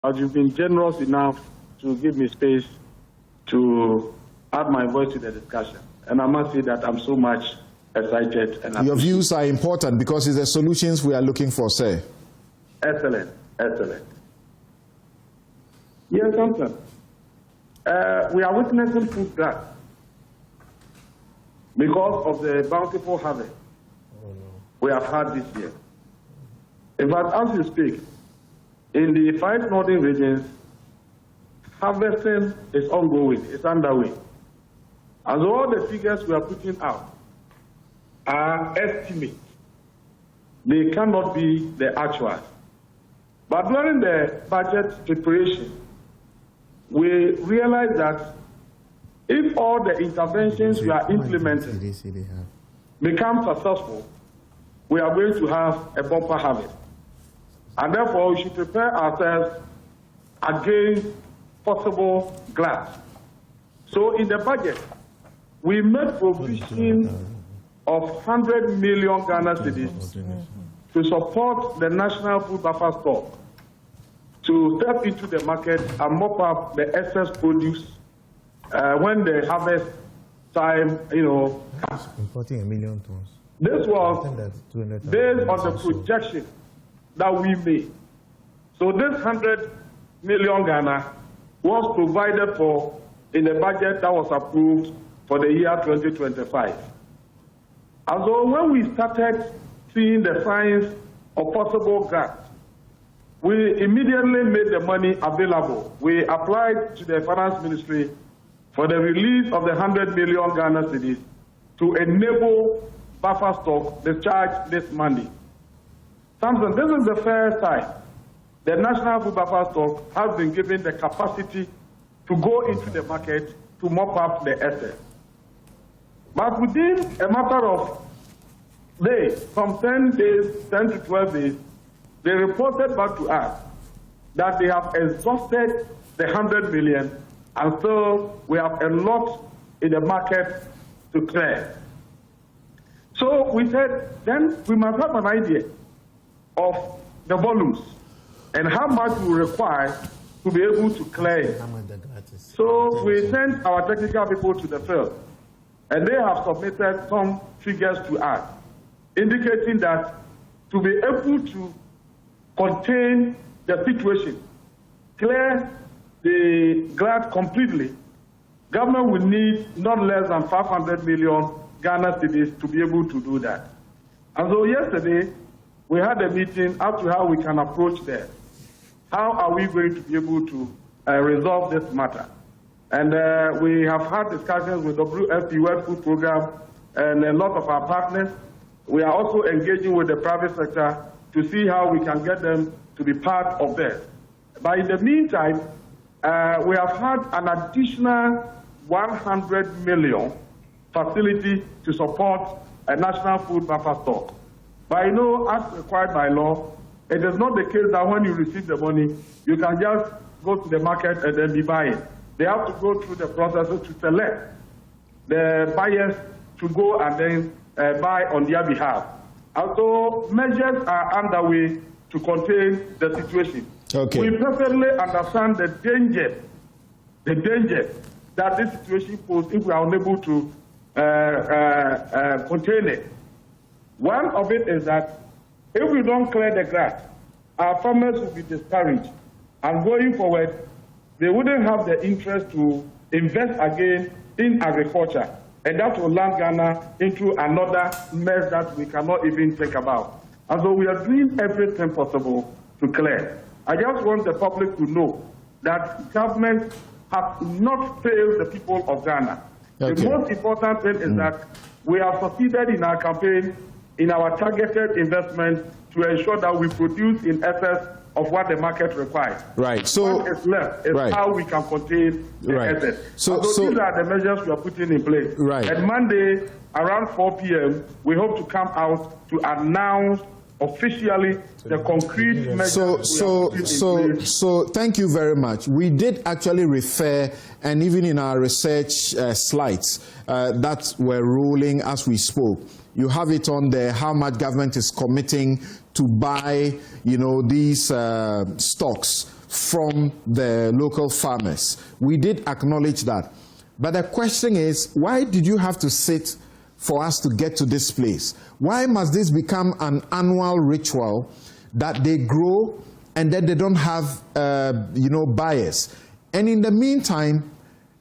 but you've been generous enough to give me space to add my voice to the discussion. And I must say that I'm so much excited. And your views are important because it's the solutions we are looking for, sir. Excellent, excellent. Yes, Thompson. We are witnessing food glut because of the bountiful harvest we have had this year. In fact, as you speak, in the 5 northern regions, harvesting is ongoing, it's underway. And all the figures we are putting out are estimates. They cannot be the actuals. But during the budget preparation, we realized that if all the interventions we are implementing become successful, we are going to have a bumper harvest. And therefore, we should prepare ourselves against possible glut. So in the budget, we made provision of 100 million Ghana cedis to support the national food buffer stock, to step into the market and mop up the excess produce when the harvest time, comes. Importing 1 million tons. This was based on the projection that we made. So this 100 million Ghana was provided for in the budget that was approved for the year 2025. And so when we started seeing the signs of possible glut, we immediately made the money available. We applied to the Finance Ministry for the release of the 100 million Ghana cedis to enable buffer stock discharge this Monday. Samson, this is the first time the National Food Buffer Stock has been given the capacity to go into the market to mop up the excess. But within a matter of days, from 10 to 12 days, they reported back to us that they have exhausted the 100 million and so we have a lot in the market to clear. So we said, then we must have an idea of the volumes and how much we require to be able to clear it. So we sent our technical people to the field and they have submitted some figures to us, indicating that to be able to contain the situation, clear the glut completely, government will need not less than 500 million Ghana cedis to be able to do that. And so yesterday, we had a meeting as to how we can approach that. How are we going to be able to resolve this matter? And we have had discussions with WFP, World Food Program, and a lot of our partners. We are also engaging with the private sector to see how we can get them to be part of this. But in the meantime, we have had an additional 100 million facility to support a national food buffer stock. But as required by law, it is not the case that when you receive the money, you can just go to the market and then be buying. They have to go through the processes to select the buyers to go and then buy on their behalf. And so measures are underway to contain the situation. Okay. We perfectly understand the danger that this situation poses if we are unable to contain it. One of it is that if we don't clear the glut, our farmers will be discouraged. And going forward, they wouldn't have the interest to invest again in agriculture. And that will land Ghana into another mess that we cannot even think about. And so we are doing everything possible to clear. I just want the public to know that government has not failed the people of Ghana. Okay. The most important thing is that we have succeeded in our campaign, in our targeted investment to ensure that we produce in excess of what the market requires. Right. So what is left is how we can contain the excess. So these are the measures we are putting in place. Right. And Monday, around 4 p.m., we hope to come out to announce officially the concrete measures. So thank you very much. We did actually refer, and even in our research slides that were rolling as we spoke, you have it on there how much government is committing to buy, these stocks from the local farmers. We did acknowledge that. But the question is, why did you have to sit for us to get to this place? Why must this become an annual ritual that they grow and then they don't have, buyers? And in the meantime,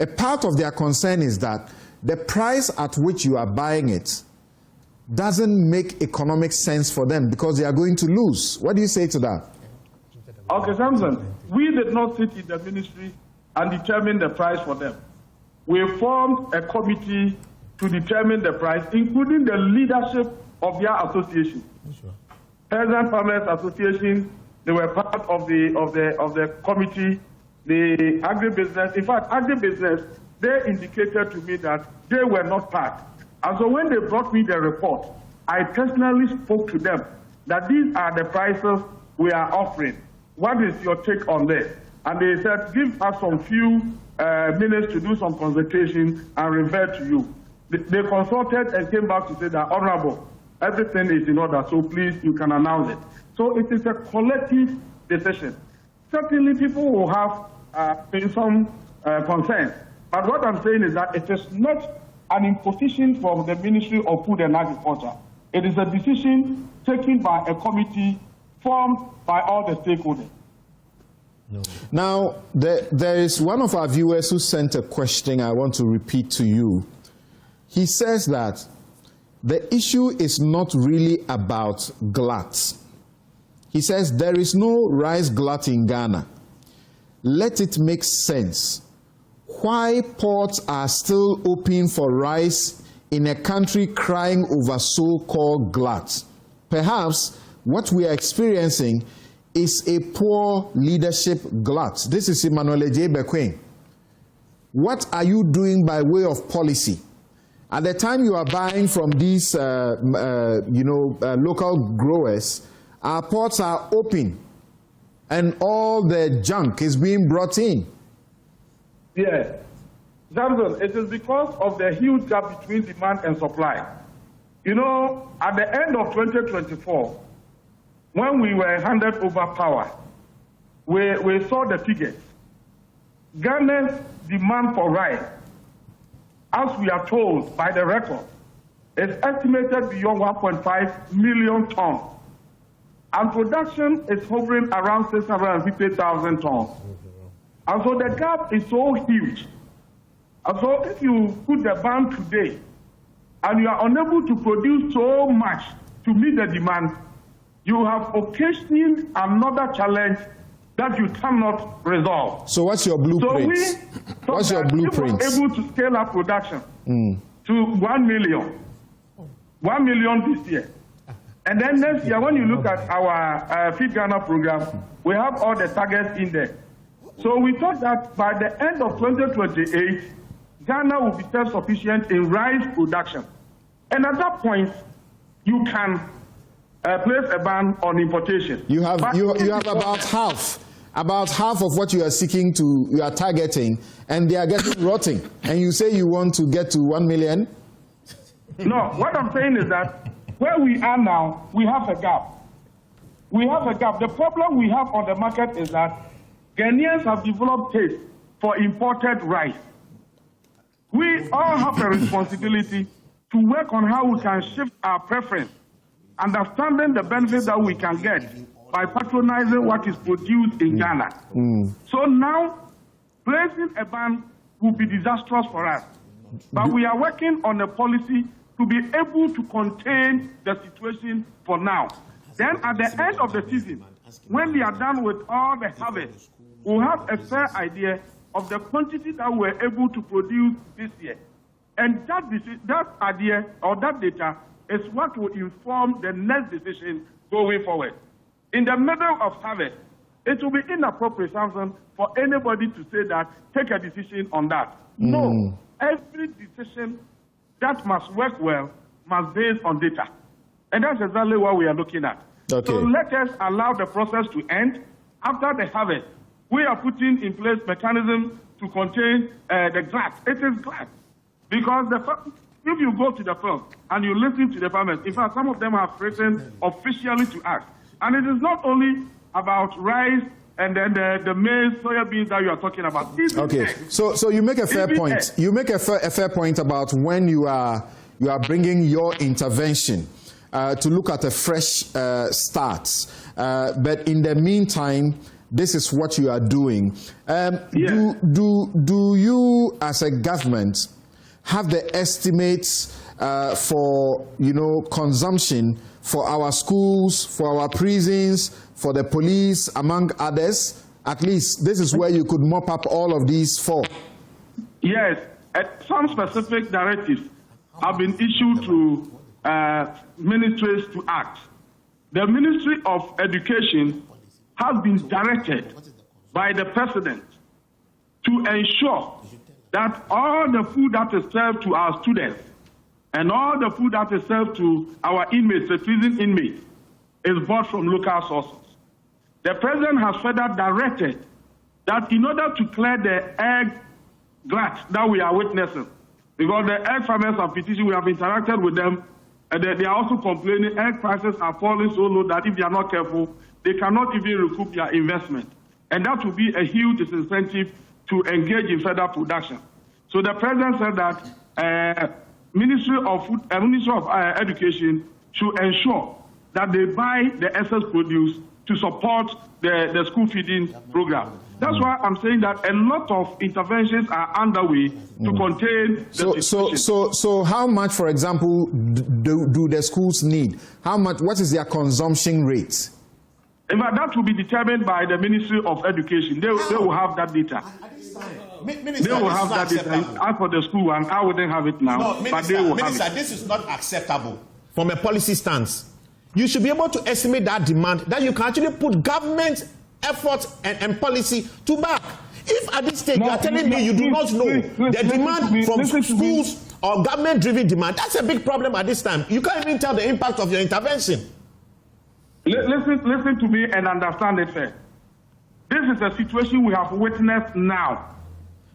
a part of their concern is that the price at which you are buying it doesn't make economic sense for them because they are going to lose. What do you say to that? Okay, Samson, we did not sit in the ministry and determine the price for them. We formed a committee to determine the price, including the leadership of their association. Sure. Peasant Farmers Association, they were part of the committee. The agribusiness, in fact, agribusiness, they indicated to me that they were not part. And so when they brought me the report, I personally spoke to them that these are the prices we are offering. What is your take on this? And they said, give us some few minutes to do some consultation and revert to you. They consulted and came back to say that, Honorable, everything is in order, so please, you can announce it. So it is a collective decision. Certainly people will have some concerns, but what I'm saying is that it is not an imposition from the Ministry of Food and Agriculture. It is a decision taken by a committee formed by all the stakeholders. No. Now, there is one of our viewers who sent a question I want to repeat to you. He says that the issue is not really about glut. He says there is no rice glut in Ghana. Let it make sense. Why ports are still open for rice in a country crying over so-called glut? Perhaps what we are experiencing is a poor leadership glut. This is Emmanuel J. Bequin. What are you doing by way of policy? At the time you are buying from these local growers, our ports are open and all the junk is being brought in. Yes. Samson, it is because of the huge gap between demand and supply. You know, at the end of 2024, when we were handed over power, we saw the figures. Ghana's demand for rice, as we are told by the record, is estimated beyond 1.5 million tons. And production is hovering around 650,000 tons. And so the gap is so huge. And so if you put the ban today, and you are unable to produce so much to meet the demand, you have occasioned another challenge that you cannot resolve. So what's your blueprint? What's your blueprint? If we're able to scale up production to 1 million, 1 million this year. And then next year, when you look at our Feed Ghana program, we have all the targets in there. So we thought that by the end of 2028, Ghana will be self-sufficient in rice production. And at that point, you can place a ban on importation. You have about half of what you are seeking to, you are targeting, and they are getting rotting. And you say you want to get to 1 million? No, what I'm saying is that where we are now, we have a gap. We have a gap. The problem we have on the market is that Ghanaians have developed taste for imported rice. We all have a responsibility to work on how we can shift our preference, understanding the benefits that we can get by patronizing what is produced in Ghana. So now, placing a ban will be disastrous for us. But we are working on a policy to be able to contain the situation for now. Then at the end of the season, when we are done with all the harvest, we'll have a fair idea of the quantity that we're able to produce this year. And that idea or that data is what will inform the next decision going forward. In the middle of harvest, it will be inappropriate, Samson, for anybody to say that, take a decision on that. No, every decision that must work well must be based on data. And that's exactly what we are looking at. Okay. So let us allow the process to end. After the harvest, we are putting in place mechanisms to contain the glut. It is glut. Because if you go to the field and you listen to the farmers, in fact, some of them have written officially to us. And it is not only about rice and then the maize, soya beans that you are talking about. Okay, so you make a fair point. You make a fair point about when you are bringing your intervention to look at a fresh start. But in the meantime, this is what you are doing. Yes. Do you, as a government, have the estimates for consumption for our schools, for our prisons, for the police, among others? At least this is where you could mop up all of these for. Yes, some specific directives have been issued to ministries to act. The Ministry of Education has been directed by the President to ensure that all the food that is served to our students and all the food that is served to our inmates, the prison inmates, is bought from local sources. The President has further directed that in order to clear the egg glut that we are witnessing, because the egg farmers have petitioned, we have interacted with them, and they are also complaining egg prices are falling so low that if they are not careful, they cannot even recoup their investment. And that will be a huge disincentive to engage in further production. So the President said that Ministry of Education should ensure that they buy the excess produce to support the school feeding program. That's why I'm saying that a lot of interventions are underway to contain the situation. So how much, for example, do the schools need? How much? What is their consumption rate? In fact, that will be determined by the Ministry of Education. They will have that data. Minister, they will have that data. As for the school one, I wouldn't have it now. No, but they will Minister, have it. This is not acceptable from a policy stance. You should be able to estimate that demand, that you can actually put government effort and policy to back. If at this stage you are telling me you do not know the demand from schools or government-driven demand, that's a big problem at this time. You can't even tell the impact of your intervention. Listen to me and understand it first. This is a situation we have witnessed now.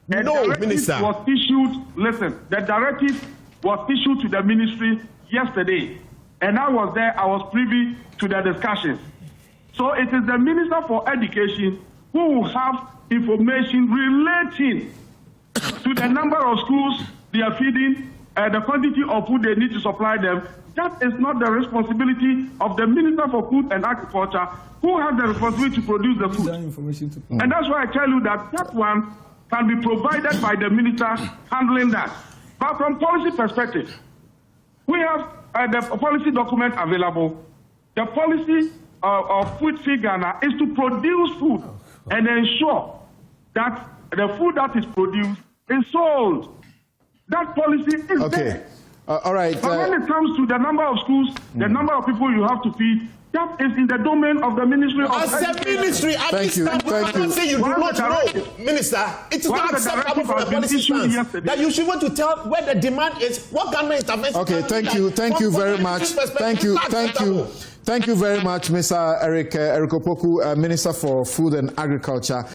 No, Minister. The directive was issued to the ministry yesterday, and I was there, I was privy to the discussions. So it is the Minister for Education who will have information relating to the number of schools they are feeding, the quantity of food they need to supply them. That is not the responsibility of the Minister for Food and Agriculture, who has the responsibility to produce the food. And that's why I tell you that one can be provided by the minister handling that. But from policy perspective, we have the policy document available. The policy of Food Feed Ghana is to produce food and ensure that the food that is produced is sold. That policy is there. All right. But when it comes to the number of schools, the number of people you have to feed, that is in the domain of the Ministry of Education. As a ministry, thank you. Say you do not know, Minister. It is not acceptable from a policy stance that you should want to tell where the demand is, what government intervention. Okay, thank you very much. Thank you very much, Mr. Eric Opoku, Minister for Food and Agriculture.